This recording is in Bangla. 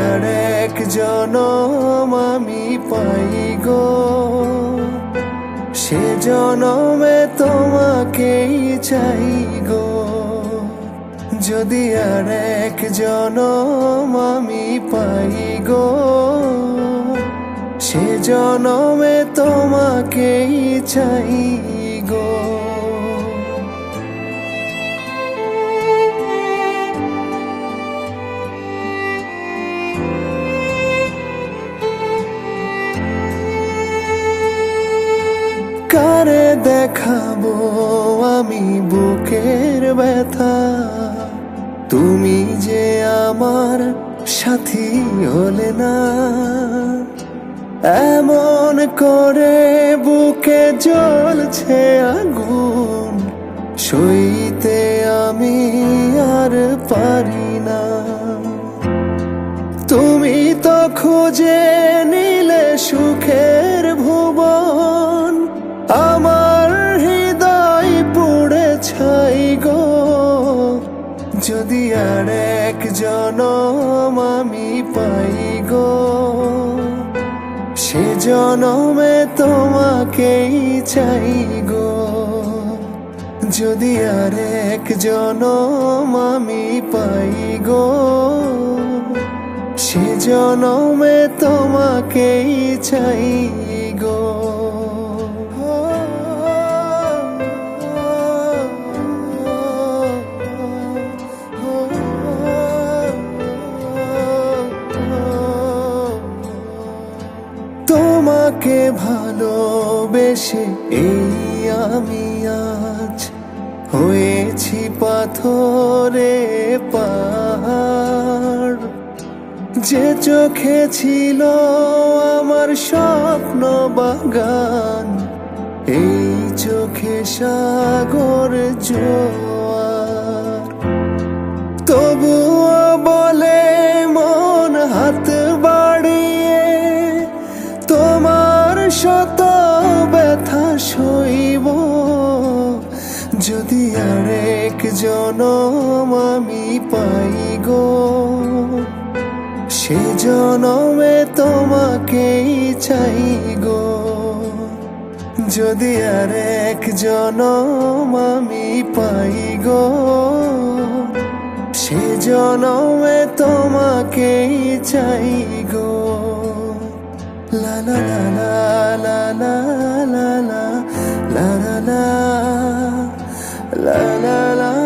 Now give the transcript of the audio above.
আর এক জনম আমি পাই গো, সে জনমে তোমাকেই চাই গো। যদি আর এক জনম আমি পাই গো, সে জনমে তোমাকেই চাই গো। কারে দেখাবো আমি বুকের ব্যথা, তুমি যে আমার সাথী হলে না। এমন করে বুকে জ্বলছে আগুন, সইতে আমি আর পারি না। তুমি তো খুঁজে নিলে সুখের ভুবন, আমার হৃদয় পুড়ে ছাই গো। যদি আর এক জনম আমি পাই গো, সে জনমে তোমাকেই চাই গো। যদি আর এক জনম আমি পাই গো, সে জনমে তোমাকেই চাই গো। তোমাকে ভালোবেসে এই আমি আজ হয়েছি পাথরে পাহাড়। যে চোখে ছিল আমার স্বপ্ন বাগান, এই চোখে সাগর জোয়ার। তবুও বলে মন হাত বাড়িয়ে, তোমার শত ব্যথা সইব। যদি আর এক জনম আমি পাই গো, সে জনমে তোমাকেই চাই গো। যদি আর এক জনম আমি পাই গো, সে জনমে তোমাকেই চাই গো। লা লা লা লা লা লা লা লা লা লা লা লা লা।